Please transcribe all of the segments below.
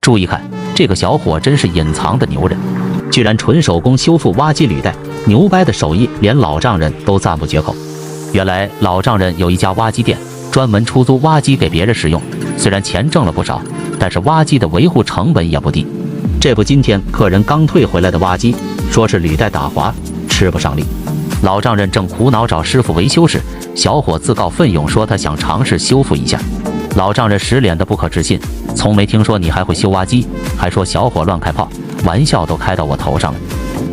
注意看，这个小伙真是隐藏的牛人，居然纯手工修复挖机履带，牛掰的手艺连老丈人都赞不绝口。原来老丈人有一家挖机店，专门出租挖机给别人使用，虽然钱挣了不少，但是挖机的维护成本也不低。这不，今天客人刚退回来的挖机，说是履带打滑，吃不上力。老丈人正苦恼找师傅维修时，小伙自告奋勇说他想尝试修复一下。老丈人实脸的不可置信，从没听说你还会修挖机，还说小伙乱开炮，玩笑都开到我头上了。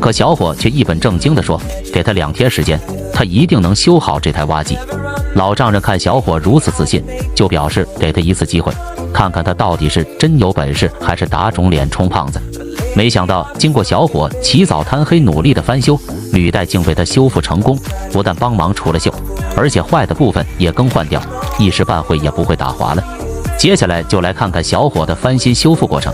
可小伙却一本正经地说，给他2天时间，他一定能修好这台挖机。老丈人看小伙如此自信，就表示给他一次机会，看看他到底是真有本事还是打肿脸充胖子。没想到经过小伙起早贪黑努力的翻修，履带竟被他修复成功，不但帮忙除了锈，而且坏的部分也更换掉，一时半会也不会打滑了。接下来就来看看小伙的翻新修复过程。